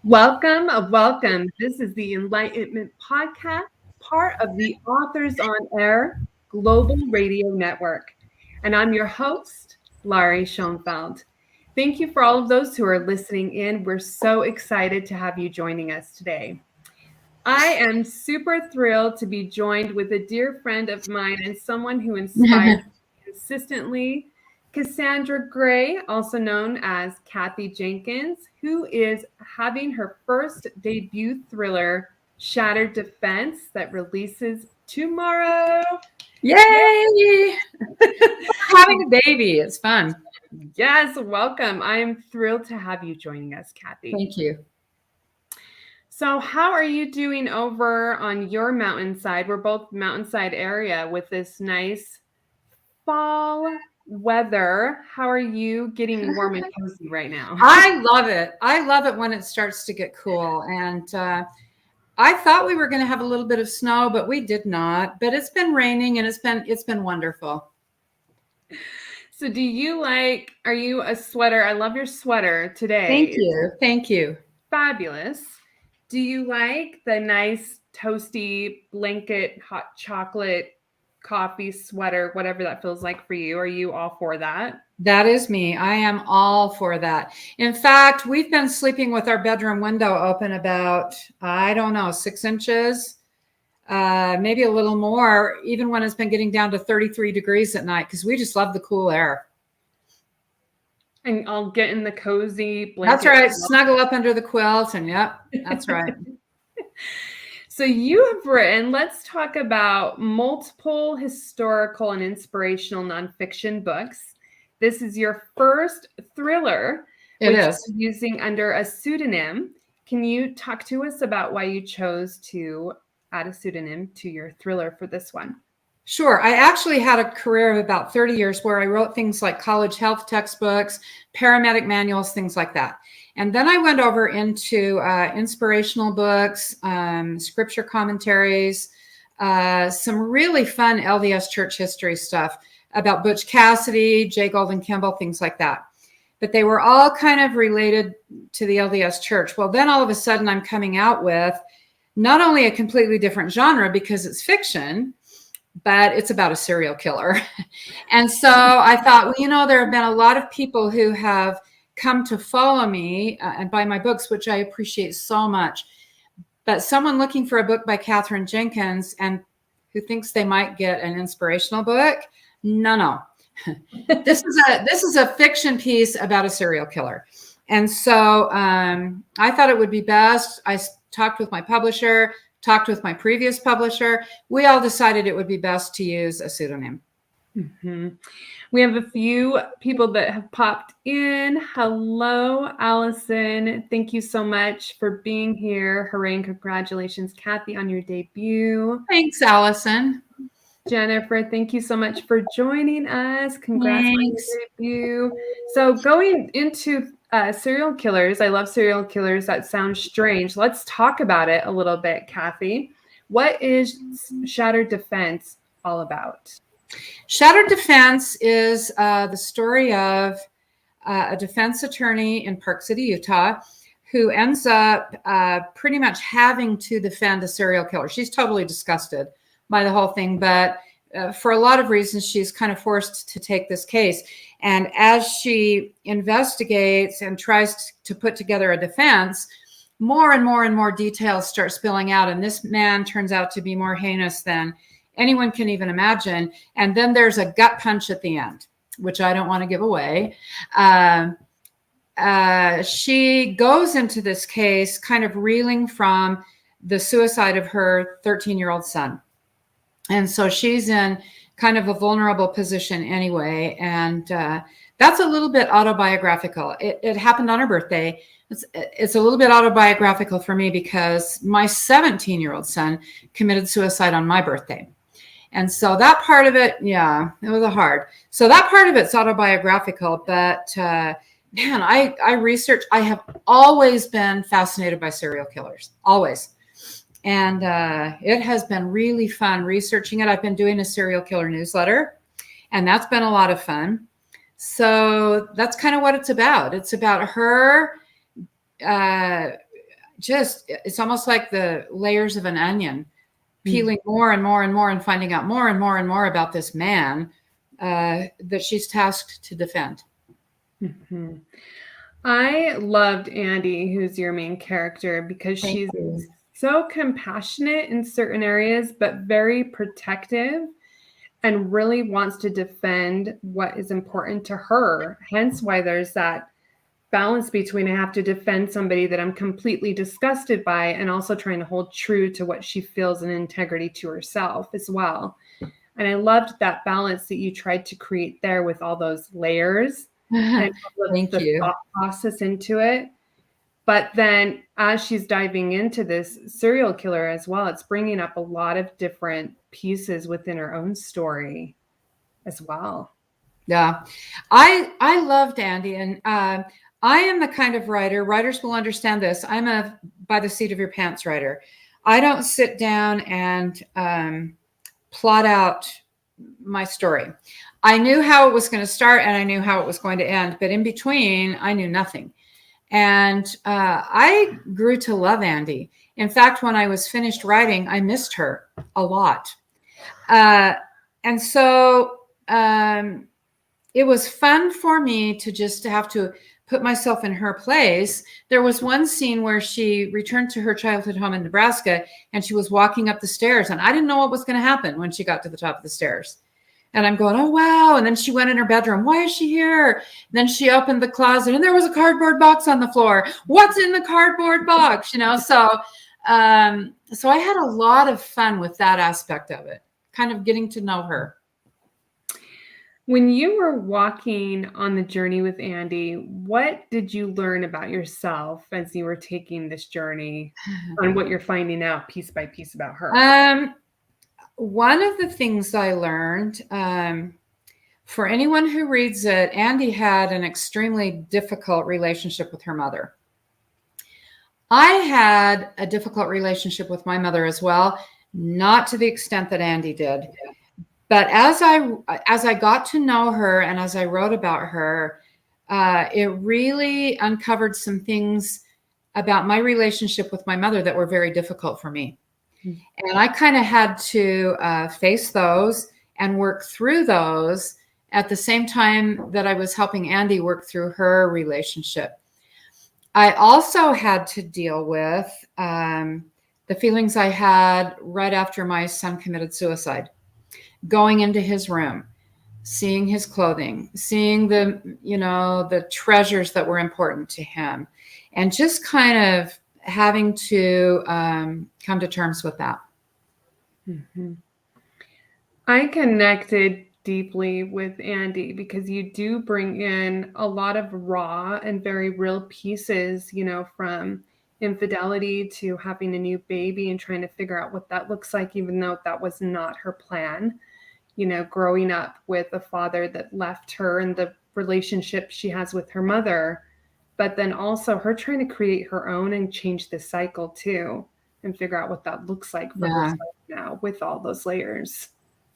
Welcome. This is the Enlightenment Podcast, part of the Authors on Air Global Radio Network. And I'm your host, Laurie Schoenfeld. Thank you for all of those who are listening in. We're so excited to have you joining us today. I am super thrilled to be joined with a dear friend of mine and someone who inspires me consistently, Cassandra Grey, also known as Kathy Jenkins, who is having her first debut thriller, Shattered Defense, that releases tomorrow. Yay! Having a baby. It's fun. Yes, welcome. I am thrilled to have you joining us, Kathy. Thank you. So how are you doing over on your mountainside? We're both mountainside area with this nice fall weather. How are you getting warm and cozy right now? I love it. I love it when it starts to get cool. And I thought we were going to have a little bit of snow, but we did not. But it's been raining and it's been wonderful. So are you a sweater? I love your sweater today. Thank you. Thank you. Fabulous. Do you like the nice toasty blanket, hot chocolate, coffee sweater, whatever that feels like for you? Are you all for that? That is me. I am all for that. In fact, we've been sleeping with our bedroom window open about, 6 inches, maybe a little more, even when it's been getting down to 33 degrees at night, because we just love the cool air. And I'll get in the cozy blanket. That's right. Snuggle up under the quilt. And yep, that's right. So you have written, let's talk about multiple historical and inspirational nonfiction books. This is your first thriller, which you're using under a pseudonym. Can you talk to us about why you chose to add a pseudonym to your thriller for this one? Sure. I actually had a career of about 30 years where I wrote things like college health textbooks, paramedic manuals, things like that. And then I went over into inspirational books, scripture commentaries, some really fun LDS church history stuff about Butch Cassidy, J. Golden Kimball, things like that. But they were all kind of related to the LDS church. Well, then all of a sudden I'm coming out with not only a completely different genre because it's fiction, but it's about a serial killer. And so I thought, well, there have been a lot of people who have come to follow me and buy my books, which I appreciate so much. But someone looking for a book by Catherine Jenkins and who thinks they might get an inspirational book, no. This is a fiction piece about a serial killer. And so I thought it would be best. I talked with my publisher, talked with my previous publisher. We all decided it would be best to use a pseudonym. Mm-hmm. We have a few people that have popped in. Hello, Allison. Thank you so much for being here. Hooray and congratulations, Kathy, on your debut. Thanks, Allison. Jennifer, thank you so much for joining us. Congrats on your debut. So going into serial killers, I love serial killers. That sounds strange. Let's talk about it a little bit, Kathy. What is Shattered Defense all about? Shattered Defense is the story of a defense attorney in Park City, Utah, who ends up pretty much having to defend a serial killer. She's totally disgusted by the whole thing, but for a lot of reasons, she's kind of forced to take this case. And as she investigates and tries to put together a defense, more and more details start spilling out. And this man turns out to be more heinous than anyone can even imagine. And then there's a gut punch at the end, which I don't want to give away. She goes into this case kind of reeling from the suicide of her 13-year-old son. And so she's in kind of a vulnerable position anyway. And that's a little bit autobiographical. It happened on her birthday. It's a little bit autobiographical for me because my 17-year-old son committed suicide on my birthday. And so that part of it, it was hard. So that part of it's autobiographical, but man, I have always been fascinated by serial killers, always. And it has been really fun researching it. I've been doing a serial killer newsletter, and that's been a lot of fun. So that's kind of what it's about. It's about her it's almost like the layers of an onion, peeling more and more and more and finding out more and more and more about this man that she's tasked to defend. Mm-hmm. I loved Andy, who's your main character, because she's so compassionate in certain areas, but very protective and really wants to defend what is important to her. Hence why there's that balance between I have to defend somebody that I'm completely disgusted by and also trying to hold true to what she feels and integrity to herself as well. And I loved that balance that you tried to create there with all those layers and the thought process into it. But then as she's diving into this serial killer as well, it's bringing up a lot of different pieces within her own story as well. Yeah, I loved Andy, and I am the kind of writers will understand this. I'm a by the seat of your pants writer. I don't sit down and plot out my story. I knew how it was going to start and I knew how it was going to end, but in between, I knew nothing. And I grew to love Andy. In fact, when I was finished writing, I missed her a lot. And so it was fun for me to just have to put myself in her place. There was one scene where she returned to her childhood home in Nebraska and she was walking up the stairs and I didn't know what was going to happen when she got to the top of the stairs. And I'm going, oh, wow. And then she went in her bedroom. Why is she here? And then she opened the closet and there was a cardboard box on the floor. What's in the cardboard box? You know, so I had a lot of fun with that aspect of it, kind of getting to know her. When you were walking on the journey with Andy, what did you learn about yourself as you were taking this journey on what you're finding out piece by piece about her? One of the things I learned, for anyone who reads it, Andy had an extremely difficult relationship with her mother. I had a difficult relationship with my mother as well, not to the extent that Andy did. But as I got to know her and as I wrote about her, it really uncovered some things about my relationship with my mother that were very difficult for me. And I kind of had to face those and work through those at the same time that I was helping Andy work through her relationship. I also had to deal with the feelings I had right after my son committed suicide. Going into his room, seeing his clothing, seeing the treasures that were important to him, and just kind of having to come to terms with that. Mm-hmm. I connected deeply with Andy because you do bring in a lot of raw and very real pieces, from infidelity to having a new baby and trying to figure out what that looks like, even though that was not her plan. Growing up with a father that left her and the relationship she has with her mother, but then also her trying to create her own and change the cycle too, and figure out what that looks like for herself now with all those layers.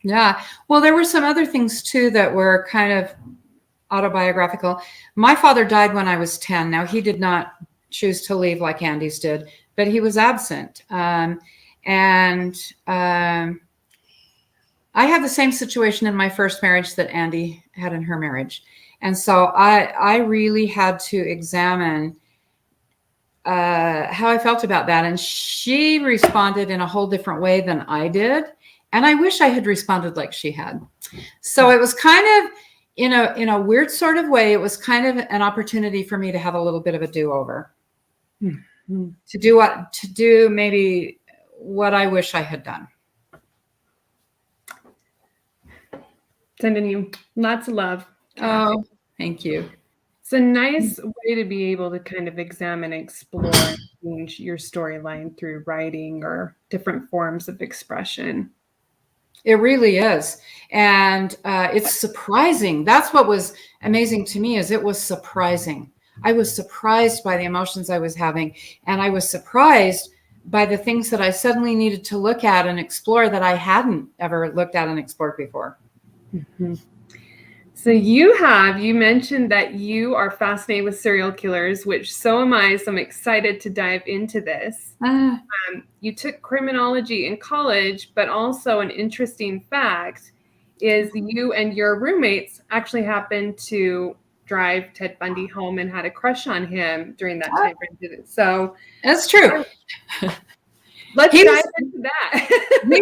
Yeah. Well, there were some other things too that were kind of autobiographical. My father died when I was 10. Now, he did not choose to leave like Andy's did, but he was absent. I had the same situation in my first marriage that Andy had in her marriage. And so I really had to examine how I felt about that. And she responded in a whole different way than I did. And I wish I had responded like she had. So it was kind of, in a weird sort of way, it was kind of an opportunity for me to have a little bit of a do-over. Mm-hmm. To do maybe what I wish I had done. Sending you lots of love. Oh, thank you. It's a nice way to be able to kind of examine, explore, and change your storyline through writing or different forms of expression. It really is. And it's surprising. That's what was amazing to me, is it was surprising. I was surprised by the emotions I was having. And I was surprised by the things that I suddenly needed to look at and explore that I hadn't ever looked at and explored before. Mm-hmm. So you mentioned that you are fascinated with serial killers, which so am I. So I'm excited to dive into this. You took criminology in college, but also an interesting fact is you and your roommates actually happened to drive Ted Bundy home and had a crush on him during that time frame. So that's true. Let's dive into that. he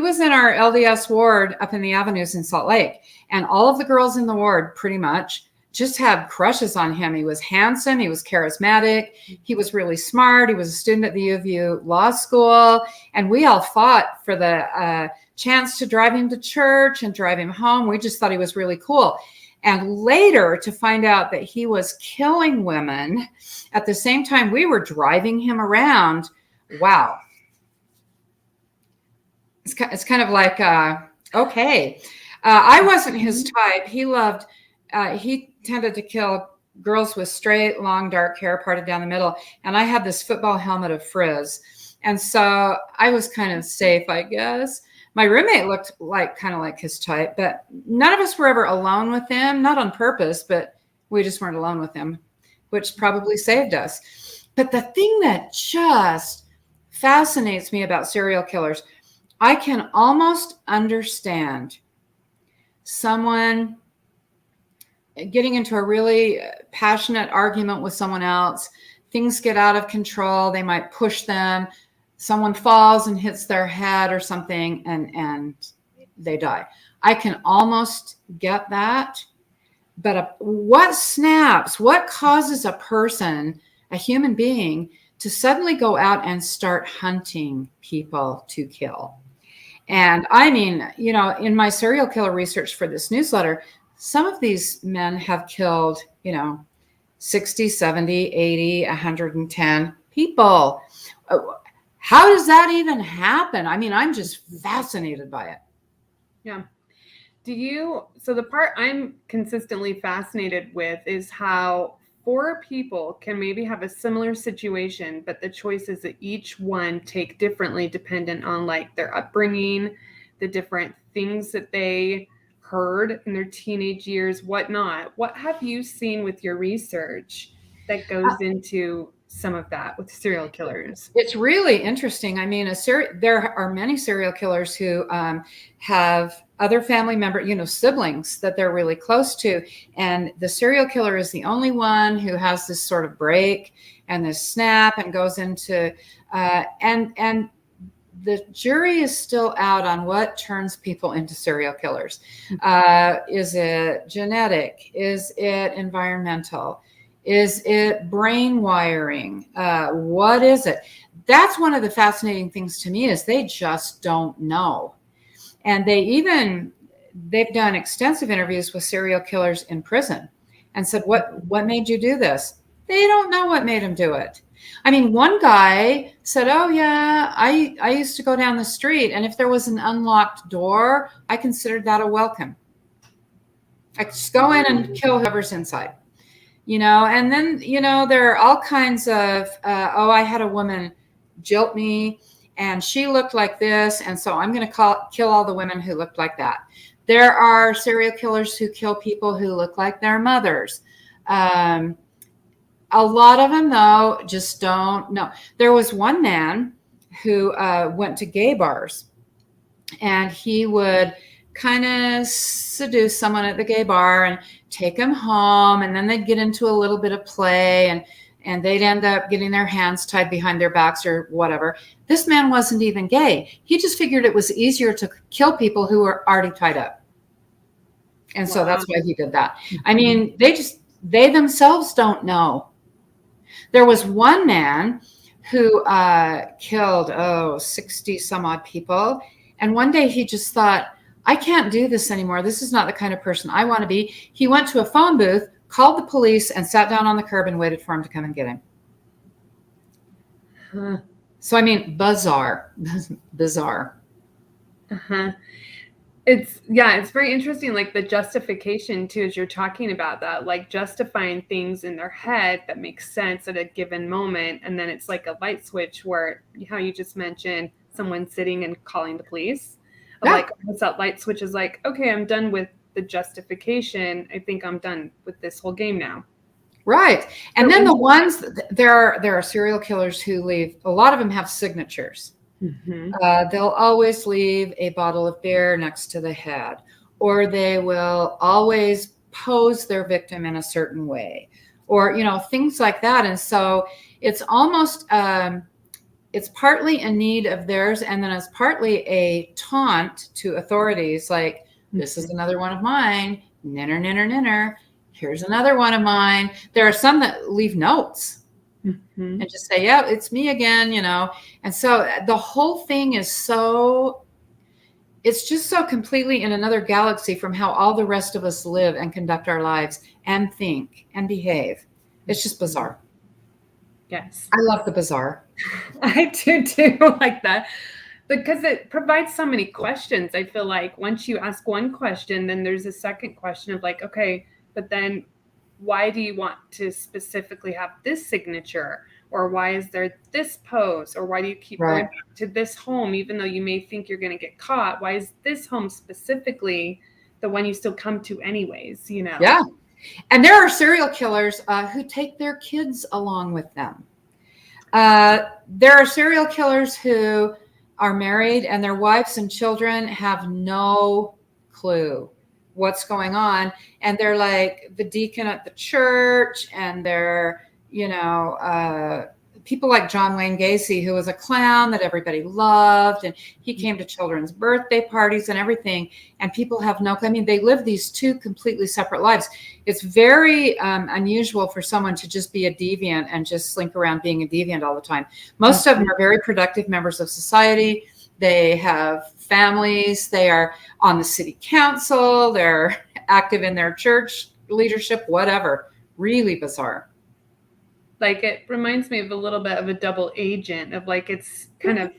was in our LDS ward up in the avenues in Salt Lake, and all of the girls in the ward pretty much just had crushes on him. He was handsome, he was charismatic, he was really smart, he was a student at the U of U Law School, and we all fought for the chance to drive him to church and drive him home. We just thought he was really cool. And later to find out that he was killing women at the same time we were driving him around. Wow. It's kind of like, okay. I wasn't his type. He tended to kill girls with straight, long, dark hair parted down the middle. And I had this football helmet of frizz. And so I was kind of safe, I guess. My roommate looked kind of like his type, but none of us were ever alone with him, not on purpose, but we just weren't alone with him, which probably saved us. But the thing that just fascinates me about serial killers, I can almost understand someone getting into a really passionate argument with someone else. Things get out of control. They might push them. Someone falls and hits their head or something, and they die. I can almost get that. But what causes a person, a human being, to suddenly go out and start hunting people to kill? And I mean, in my serial killer research for this newsletter, some of these men have killed, 60, 70, 80, 110 people. How does that even happen? I mean, I'm just fascinated by it. Yeah. So the part I'm consistently fascinated with is how 4 people can maybe have a similar situation, but the choices that each one take differently dependent on their upbringing, the different things that they heard in their teenage years, whatnot. What have you seen with your research that goes into some of that with serial killers? It's really interesting. I mean, there are many serial killers who have other family members, siblings that they're really close to. And the serial killer is the only one who has this sort of break and this snap and goes into, and the jury is still out on what turns people into serial killers. Is it genetic? Is it environmental? Is it brain wiring? What is it? That's one of the fascinating things to me is they just don't know. And they've done extensive interviews with serial killers in prison and said, what made you do this? They don't know what made them do it. I mean, one guy said, oh yeah, I used to go down the street, and if there was an unlocked door, I considered that a welcome. I just go in and kill whoever's inside. And then, there are all kinds of, I had a woman jilt me and she looked like this. And so I'm going to kill all the women who looked like that. There are serial killers who kill people who look like their mothers. A lot of them, though, just don't know. There was one man who went to gay bars, and he would kind of seduce someone at the gay bar and take them home, and then they'd get into a little bit of play, and they'd end up getting their hands tied behind their backs or whatever. This man wasn't even gay. He just figured it was easier to kill people who were already tied up. And so that's why he did that. I mean, they themselves don't know. There was one man who killed, 60 some odd people. And one day he just thought, I can't do this anymore. This is not the kind of person I want to be. He went to a phone booth, called the police, and sat down on the curb and waited for him to come and get him. Huh. So, I mean, bizarre. Uh-huh. It's very interesting, the justification too, as you're talking about that, justifying things in their head that make sense at a given moment. And then it's like a light switch where, how you just mentioned, someone sitting and calling the police. Yeah. Once that light switch is okay, I'm done with the justification, I think I'm done with this whole game now. Right. And then the ones, there are serial killers who leave, a lot of them have signatures. Mm-hmm. They'll always leave a bottle of beer next to the head, or they will always pose their victim in a certain way, or, things like that. And so it's almost, it's partly a need of theirs, and then it's partly a taunt to authorities, like, this is another one of mine, ninner, ninner, ninner. Here's another one of mine. There are some that leave notes and just say, yeah, it's me again, And so the whole thing is it's just so completely in another galaxy from how all the rest of us live and conduct our lives and think and behave. It's just bizarre. Yes. I love the bizarre. I do too, like that, because it provides so many questions. I feel like once you ask one question, then there's a second question of like, okay, but then why do you want to specifically have this signature? Or why is there this pose? Or why do you keep going back to this home, even though you may think you're going to get caught? Why is this home specifically the one you still come to anyways, Yeah. And there are serial killers who take their kids along with them. There are serial killers who are married and their wives and children have no clue what's going on. And they're like the deacon at the church, and they're, people like John Wayne Gacy, who was a clown that everybody loved. And he came to children's birthday parties and everything. And people have they live these two completely separate lives. It's very unusual for someone to just be a deviant and just slink around being a deviant all the time. Most of them are very productive members of society. They have families. They are on the city council. They're active in their church leadership, whatever. Really bizarre. Like, it reminds me of a little bit of a double agent of like, it's kind of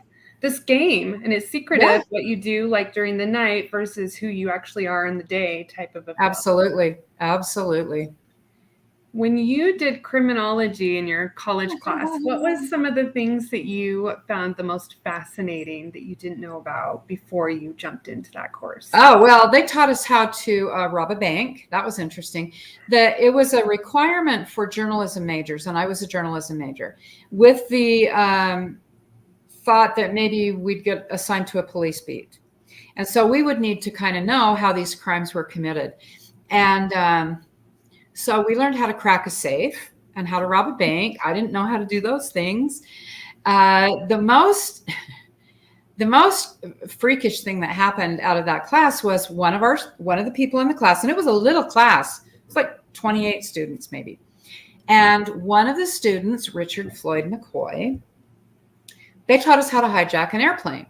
this game, and it's secretive what you do like during the night versus who you actually are in the day type of a film. Absolutely. When you did criminology in your college class, what was some of the things that you found the most fascinating that you didn't know about before you jumped into that course? Oh, well, they taught us how to rob a bank. That was interesting. It was a requirement for journalism majors, and I was a journalism major, with the thought that maybe we'd get assigned to a police beat. And so we would need to kind of know how these crimes were committed. And so we learned how to crack a safe and how to rob a bank. I didn't know how to do those things. The most freakish thing that happened out of that class was one of the people in the class, and it was a little class. It's like 28 students maybe. And one of the students, Richard Floyd McCoy, they taught us how to hijack an airplane.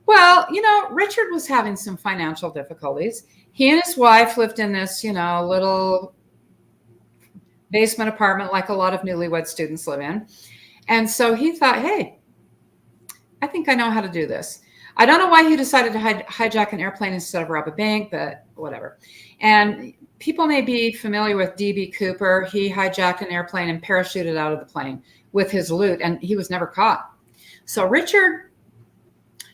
Well, Richard was having some financial difficulties. He and his wife lived in this, little basement apartment like a lot of newlywed students live in. And so he thought, hey, I think I know how to do this. I don't know why he decided to hijack an airplane instead of rob a bank, but whatever. And people may be familiar with D.B. Cooper. He hijacked an airplane and parachuted out of the plane with his loot, and he was never caught. So Richard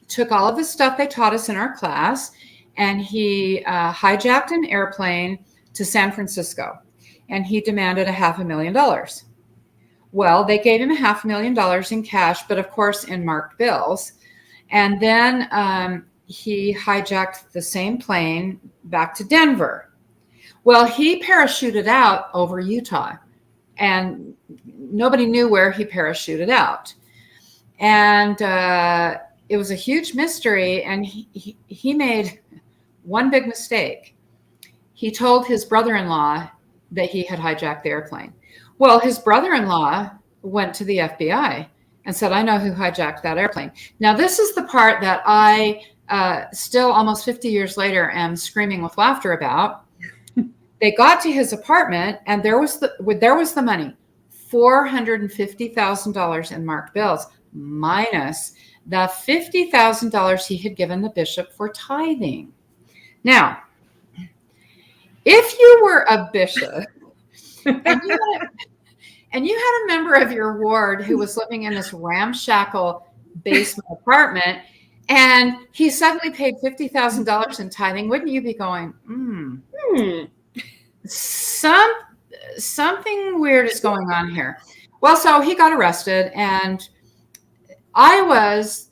took all of the stuff they taught us in our class, and he hijacked an airplane to San Francisco, and he demanded $500,000. Well, they gave him $500,000 in cash, but of course in marked bills. And then he hijacked the same plane back to Denver. Well, he parachuted out over Utah, and nobody knew where he parachuted out. And it was a huge mystery, and he made one big mistake. He told his brother-in-law that he had hijacked the airplane. Well, his brother-in-law went to the FBI and said, I know who hijacked that airplane. Now, this is the part that I still almost 50 years later am screaming with laughter about. They got to his apartment, and there was the money, $450,000 in marked bills, minus the $50,000 he had given the bishop for tithing. Now, if you were a bishop and you had a member of your ward who was living in this ramshackle basement apartment, And he suddenly paid $50,000 in tithing. Wouldn't you be going, something weird is going on here? Well, so he got arrested, and I was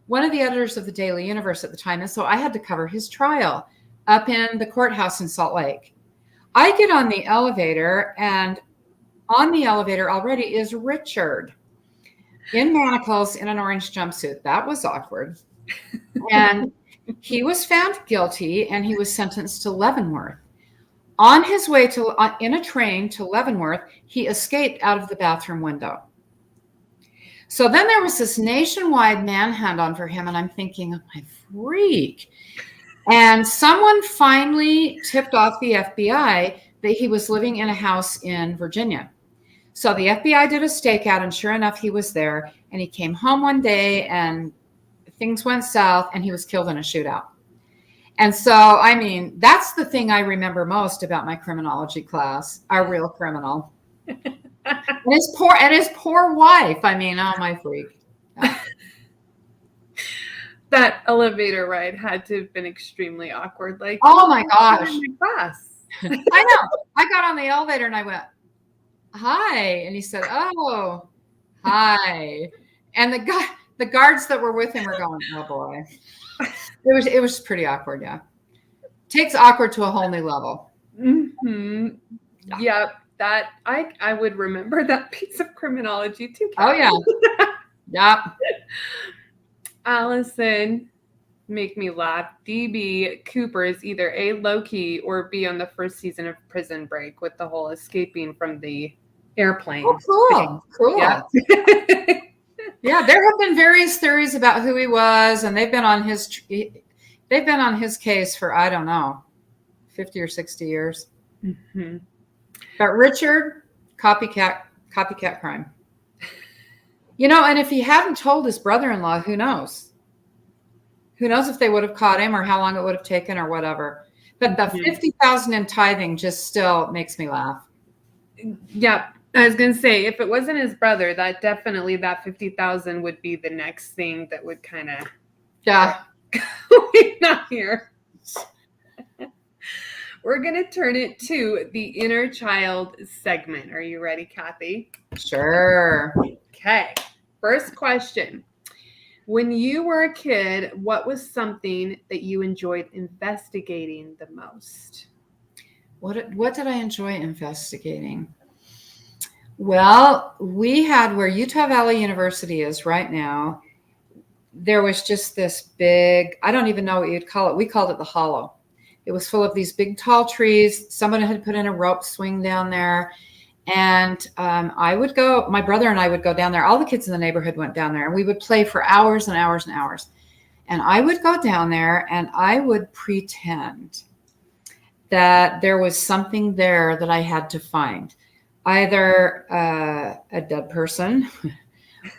one of the editors of the Daily Universe at the time, and so I had to cover his trial up in the courthouse in Salt Lake. I get on the elevator, and on the elevator already is Richard in manacles in an orange jumpsuit. That was awkward. And he was found guilty, and he was sentenced to Leavenworth. On his way in a train to Leavenworth, he escaped out of the bathroom window. So then there was this nationwide manhunt on for him, and I'm thinking, oh, my freak. And someone finally tipped off the FBI that he was living in a house in Virginia. So the FBI did a stakeout, and sure enough, he was there. And he came home one day, and things went south, and he was killed in a shootout. And so, I mean, that's the thing I remember most about my criminology class, our real criminal. And his poor wife. I mean, oh, my freak. Yeah. That elevator ride had to have been extremely awkward. Like, oh my gosh. In my class. I know. I got on the elevator and I went, hi. And he said, oh, hi. And the guards that were with him were going, oh boy. It was pretty awkward, yeah. Takes awkward to a whole new level. Mm-hmm. Yeah. That I would remember that piece of criminology too. Oh yeah. Yeah. Allison, make me laugh. DB Cooper is either A, low-key, or B, on the first season of Prison Break with the whole escaping from the airplane. Oh, cool. Yeah. Yeah, there have been various theories about who he was, and they've been on his case for, I don't know, 50 or 60 years. Mm-hmm. But Richard, copycat crime. You know, and if he hadn't told his brother-in-law, who knows? Who knows if they would have caught him or how long it would have taken or whatever. But the $50,000 in tithing just still makes me laugh. Yeah, I was going to say, if it wasn't his brother, that $50,000 would be the next thing that would kind of not here. We're going to turn it to the inner child segment. Are you ready, Kathy? Sure. Okay. First question. When you were a kid, what was something that you enjoyed investigating the most? What did I enjoy investigating? Well, we had where Utah Valley University is right now. There was just this big, I don't even know what you'd call it. We called it the Hollow. It was full of these big, tall trees. Someone had put in a rope swing down there. And my brother and I would go down there. All the kids in the neighborhood went down there, and we would play for hours and hours and hours. And I would go down there and I would pretend that there was something there that I had to find. Either a dead person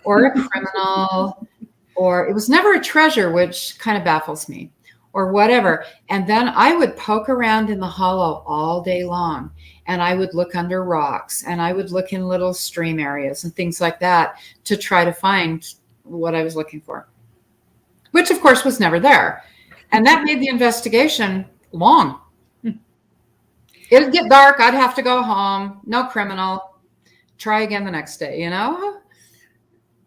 or a criminal, or it was never a treasure, which kind of baffles me, or whatever. And then I would poke around in the hollow all day long, and I would look under rocks, and I would look in little stream areas and things like that to try to find what I was looking for, which of course was never there. And that made the investigation long. It'd get dark. I'd have to go home. No criminal. Try again the next day, you know?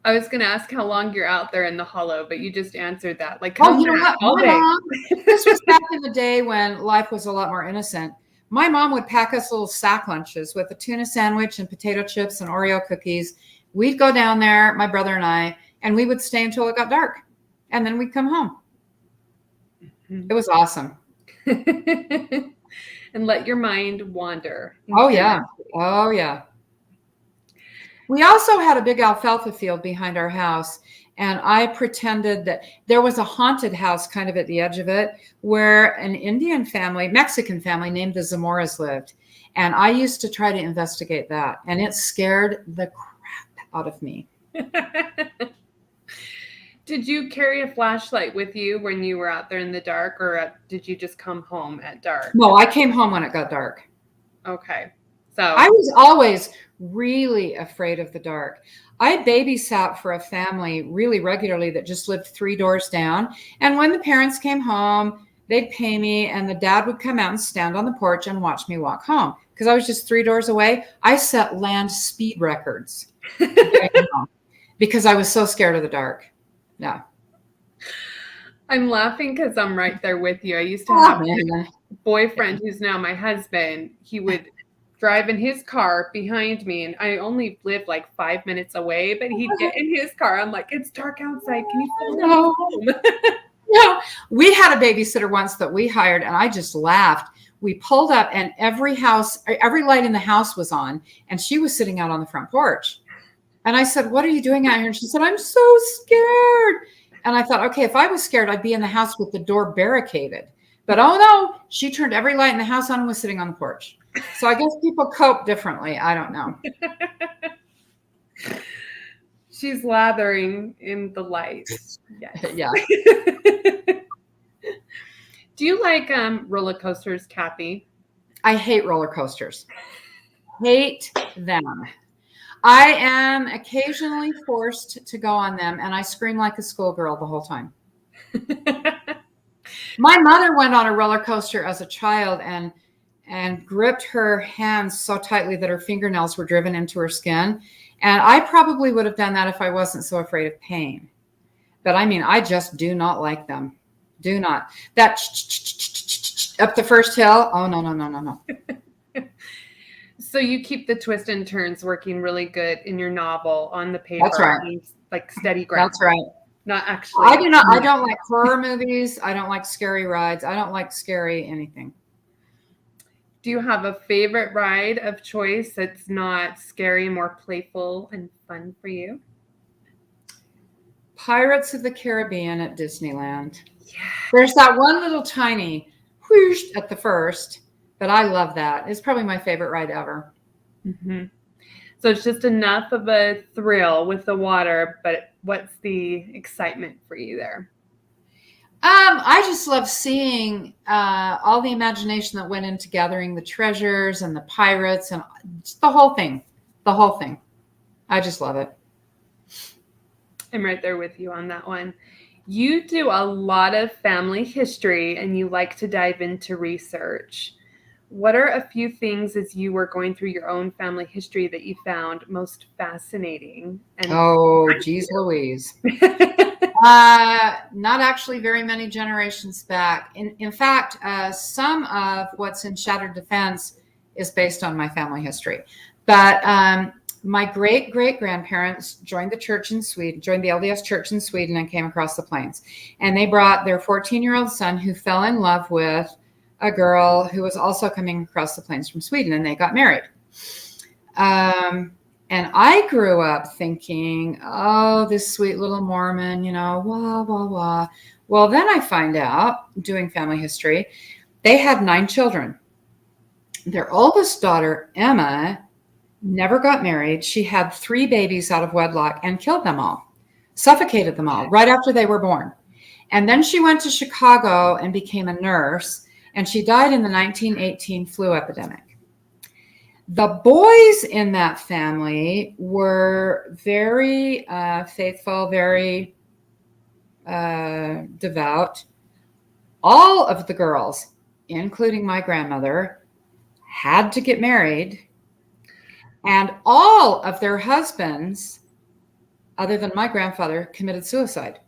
I was going to ask how long you're out there in the hollow, but you just answered that. Like, oh, you know what? Mom, this was back in the day when life was a lot more innocent. My mom would pack us little sack lunches with a tuna sandwich and potato chips and Oreo cookies. We'd go down there, my brother and I, and we would stay until it got dark. And then we'd come home. It was awesome. And let your mind wander. Oh, yeah. Oh, yeah. We also had a big alfalfa field behind our house, and I pretended that there was a haunted house kind of at the edge of it where an Mexican family named the Zamoras lived. And I used to try to investigate that, and it scared the crap out of me. Did you carry a flashlight with you when you were out there in the dark, or did you just come home at dark? No, I came home when it got dark. Okay. So I was always really afraid of the dark. I babysat for a family really regularly that just lived 3 doors down. And when the parents came home, they'd pay me, and the dad would come out and stand on the porch and watch me walk home. Because I was just 3 doors away. I set land speed records because I was so scared of the dark. Yeah. I'm laughing because I'm right there with you. I used to have a boyfriend who's now my husband. He would drive in his car behind me, and I only lived like 5 minutes away, but he'd get in his car. I'm like, it's dark outside. Can you follow me home? Yeah. We had a babysitter once that we hired, and I just laughed. We pulled up, and every light in the house was on, and she was sitting out on the front porch. And I said, what are you doing out here? And she said, I'm so scared. And I thought, okay, if I was scared, I'd be in the house with the door barricaded. But oh no, she turned every light in the house on and was sitting on the porch. So I guess people cope differently. I don't know. She's lathering in the lights. Yes. Yeah. Do you like roller coasters, Kathy? I hate roller coasters. Hate them. I am occasionally forced to go on them, and I scream like a schoolgirl the whole time. My mother went on a roller coaster as a child and gripped her hands so tightly that her fingernails were driven into her skin. And I probably would have done that if I wasn't so afraid of pain. But I mean, I just do not like them. Do not. That up the first hill. Oh, no. So you keep the twists and turns working really good in your novel on the paper. That's right. Like steady ground. That's right. Not actually. I don't like horror movies. I don't like scary rides. I don't like scary anything. Do you have a favorite ride of choice that's not scary, more playful and fun for you? Pirates of the Caribbean at Disneyland. Yeah. There's that one little tiny whoosh at the first, but I love that. It's probably my favorite ride ever. Mm-hmm. So it's just enough of a thrill with the water, but what's the excitement for you there? I just love seeing all the imagination that went into gathering the treasures and the pirates and just the whole thing. The whole thing. I just love it. I'm right there with you on that one. You do a lot of family history and you like to dive into research. What are a few things as you were going through your own family history that you found most fascinating? Oh, geez Louise. Not actually very many generations back. In fact, some of what's in Shattered Defense is based on my family history. But my great-great-grandparents joined the church in Sweden, joined the LDS church in Sweden and came across the plains. And they brought their 14-year-old son who fell in love with a girl who was also coming across the plains from Sweden, and they got married. And I grew up thinking, oh, this sweet little Mormon, wah, wah, wah. Well, then I find out, doing family history, they had 9 children. Their oldest daughter, Emma, never got married. She had 3 babies out of wedlock and killed them all, suffocated them all right after they were born. And then she went to Chicago and became a nurse, and she died in the 1918 flu epidemic. The boys in that family were very faithful, very devout. All of the girls, including my grandmother, had to get married. And all of their husbands, other than my grandfather, committed suicide.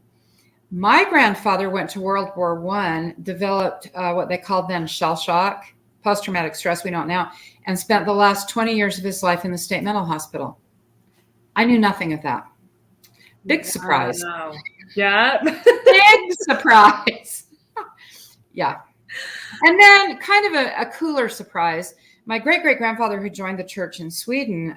My grandfather went to World War I, developed what they called then shell shock, post-traumatic stress, we don't now, and spent the last 20 years of his life in the state mental hospital. I knew nothing of that. Big surprise. Yeah. Big surprise. Yeah. And then kind of a cooler surprise, my great-great-grandfather who joined the church in Sweden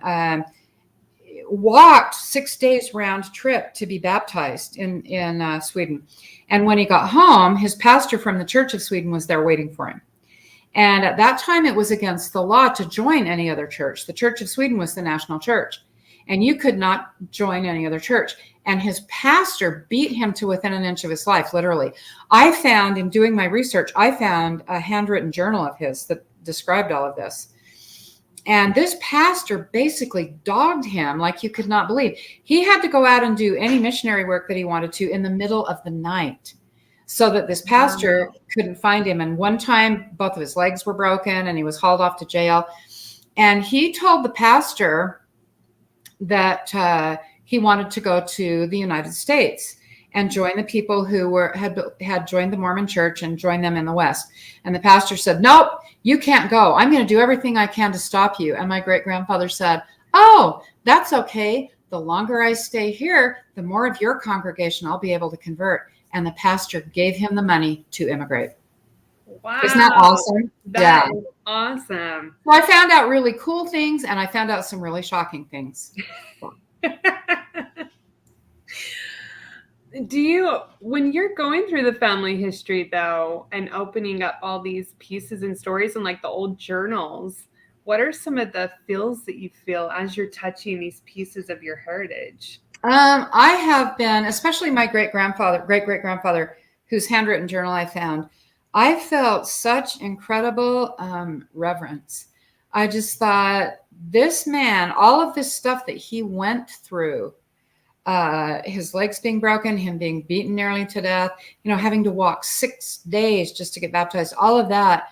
walked 6 days round trip to be baptized in Sweden. And when he got home, his pastor from the Church of Sweden was there waiting for him. And at that time, it was against the law to join any other church. The Church of Sweden was the national church, and you could not join any other church. And his pastor beat him to within an inch of his life, literally. I found, in doing my research, I found a handwritten journal of his that described all of this. And this pastor basically dogged him like you could not believe. He had to go out and do any missionary work that he wanted to in the middle of the night so that this pastor couldn't find him. And one time, both of his legs were broken and he was hauled off to jail. And he told the pastor that he wanted to go to the United States and join the people who had joined the Mormon church and join them in the West. And the pastor said, nope, you can't go. I'm going to do everything I can to stop you. And my great-grandfather said, oh, that's okay. The longer I stay here, the more of your congregation I'll be able to convert. And the pastor gave him the money to immigrate. Wow. Isn't that awesome? That is awesome. Well, I found out really cool things and I found out some really shocking things. When you're going through the family history though, and opening up all these pieces and stories and like the old journals, what are some of the feels that you feel as you're touching these pieces of your heritage? I have been, especially my great-great-grandfather, whose handwritten journal I found, I felt such incredible reverence. I just thought, this man, all of this stuff that he went through, his legs being broken, him being beaten nearly to death, having to walk 6 days just to get baptized, all of that.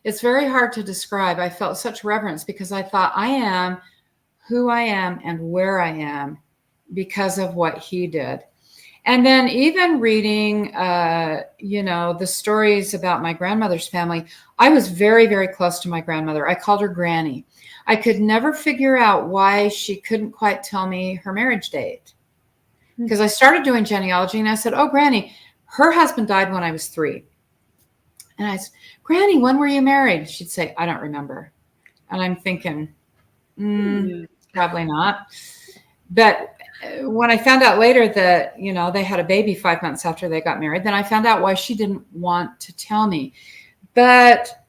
It's very hard to describe. I felt such reverence because I thought, I am who I am and where I am because of what he did. And then even reading, the stories about my grandmother's family, I was very, very close to my grandmother. I called her Granny. I could never figure out why she couldn't quite tell me her marriage date. Because I started doing genealogy and I said, oh, Granny, her husband died when I was 3. And I said, Granny, when were you married? She'd say, I don't remember. And I'm thinking, probably not. But when I found out later that, they had a baby 5 months after they got married, then I found out why she didn't want to tell me. But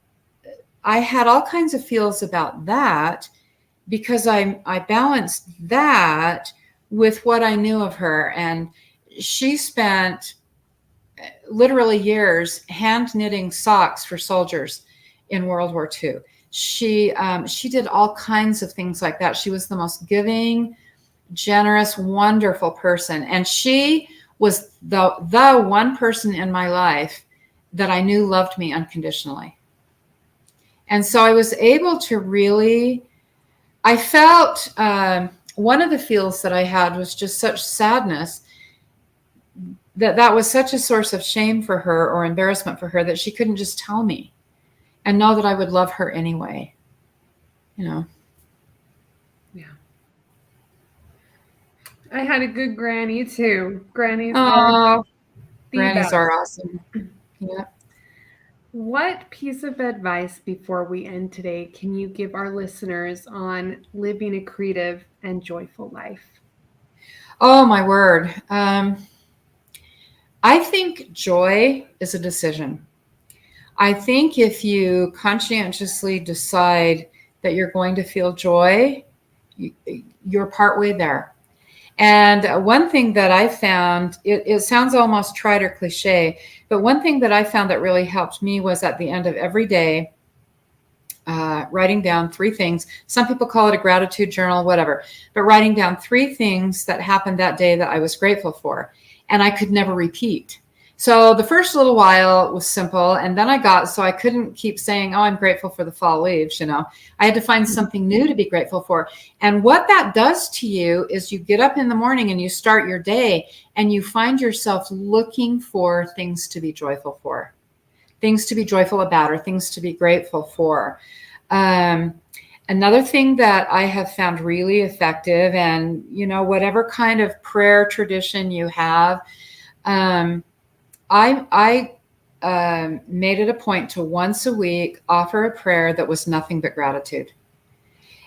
I had all kinds of feels about that because I balanced that with what I knew of her. And she spent literally years hand knitting socks for soldiers in World War II. She did all kinds of things like that. She was the most giving, generous, wonderful person. And she was the one person in my life that I knew loved me unconditionally. And so I was able to really, I felt one of the feels that I had was just such sadness that was such a source of shame for her or embarrassment for her that she couldn't just tell me and know that I would love her anyway. Yeah. I had a good granny too. Grannies are best. Awesome. Yeah. What piece of advice before we end today can you give our listeners on living a creative and joyful life? Oh, my word. I think joy is a decision. I think if you conscientiously decide that you're going to feel joy, you're partway there. And one thing that I found, it sounds almost trite or cliche, but one thing that I found that really helped me was at the end of every day, writing down 3 things. Some people call it a gratitude journal, whatever, but writing down 3 things that happened that day that I was grateful for. And I could never repeat. So the first little while was simple. And then so I couldn't keep saying, oh, I'm grateful for the fall leaves. I had to find something new to be grateful for. And what that does to you is you get up in the morning and you start your day and you find yourself looking for things to be joyful for, things to be joyful about, or things to be grateful for. Another thing that I have found really effective, and, whatever kind of prayer tradition you have, I made it a point to once a week offer a prayer that was nothing but gratitude.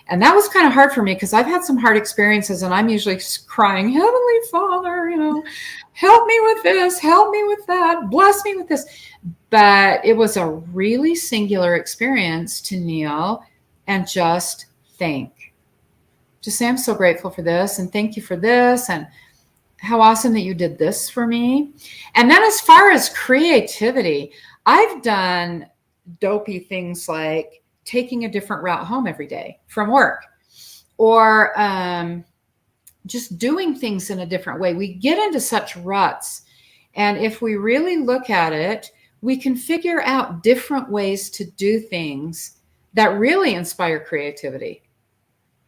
And that was kind of hard for me because I've had some hard experiences and I'm usually crying, Heavenly Father, help me with this, help me with that, bless me with this. But it was a really singular experience to kneel and just just say, I'm so grateful for this and thank you for this and how awesome that you did this for me. And then as far as creativity, I've done dopey things like taking a different route home every day from work, or just doing things in a different way. We get into such ruts. And if we really look at it, we can figure out different ways to do things that really inspire creativity.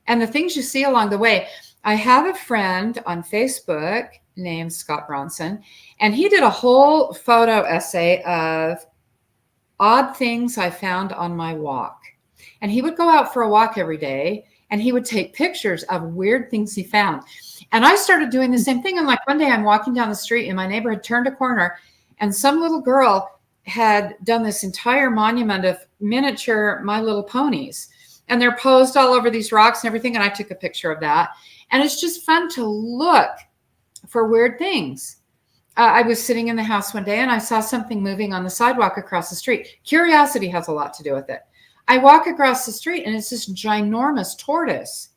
And the things you see along the way. I have a friend on Facebook named Scott Bronson, and he did a whole photo essay of odd things I found on my walk. And he would go out for a walk every day, and he would take pictures of weird things he found. And I started doing the same thing. And like one day I'm walking down the street in my neighborhood, turned a corner, and some little girl had done this entire monument of miniature My Little Ponies. And they're posed all over these rocks and everything. And I took a picture of that. And it's just fun to look for weird things. I was sitting in the house one day and I saw something moving on the sidewalk across the street. Curiosity has a lot to do with it. I walk across the street and it's this ginormous tortoise.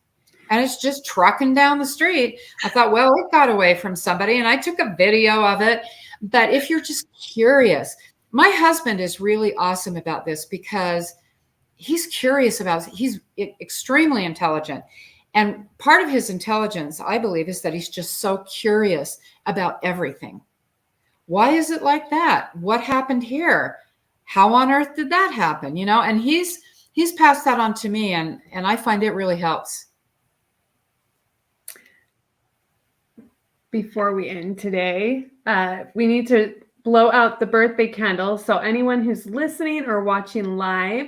And it's just trucking down the street. I thought, well, it got away from somebody. And I took a video of it. But if you're just curious, my husband is really awesome about this because he's curious about it. He's extremely intelligent. And part of his intelligence, I believe, is that he's just so curious about everything. Why is it like that? What happened here? How on earth did that happen? You know, and he's passed that on to me, and I find it really helps. Before we end today, we need to blow out the birthday candle. So anyone who's listening or watching live,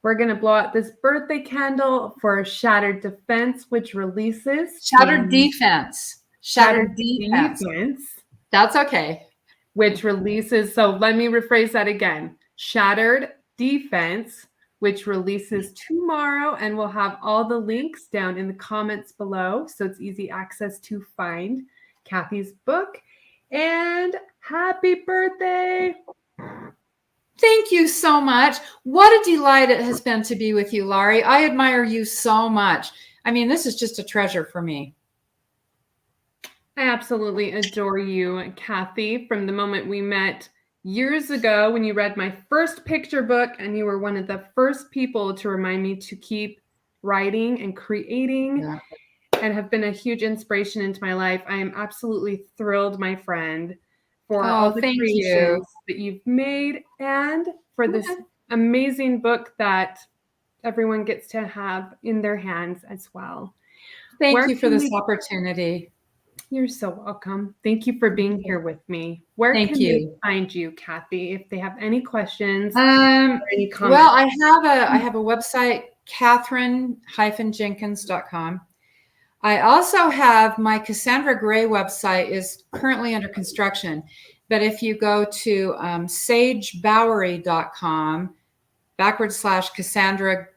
we're going to blow out this birthday candle for Shattered Defense, which releases... Shattered Defense. Shattered Defense. That's okay. Which releases... So let me rephrase that again. Shattered Defense, which releases tomorrow, and we'll have all the links down in the comments below, so it's easy access to find Kathy's book. And happy birthday! Thank you so much. What a delight it has been to be with you, Laurie. I admire you so much. I mean, this is just a treasure for me. I absolutely adore you, Kathy. From the moment we met years ago when you read my first picture book, and you were one of the first people to remind me to keep writing and creating, and have been a huge inspiration into my life. I am absolutely thrilled, my friend, for all the creations that you've made, and for this amazing book that everyone gets to have in their hands as well. Thank you for this opportunity. You're so welcome. Thank you for being here with me. Where can they find you, Kathy, if they have any questions or any comments? Well, I have a website, Catherine-Jenkins.com. I also have my Cassandra Grey website is currently under construction. But if you go to sagebowery.com / Cassandra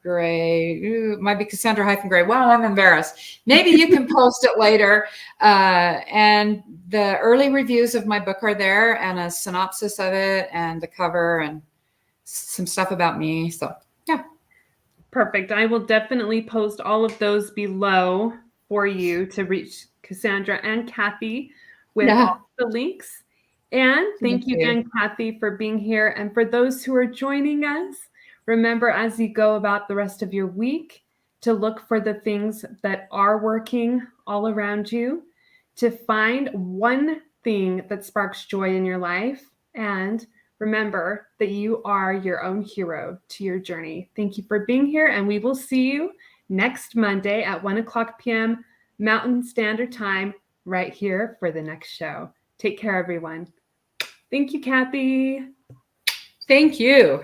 Grey, might be Cassandra-Grey. Well, I'm embarrassed. Maybe you can post it later. And the early reviews of my book are there, and a synopsis of it, and the cover, and some stuff about me. So, yeah. Perfect. I will definitely post all of those below for you to reach Cassandra and Kathy with all the links. And thank you again, Kathy, for being here. And for those who are joining us, remember, as you go about the rest of your week, to look for the things that are working all around you, to find one thing that sparks joy in your life, and remember that you are your own hero to your journey. Thank you for being here, and we will see you next Monday at 1:00 p.m. Mountain Standard Time right here for the next show. Take care, everyone. Thank you, Kathy. Thank you.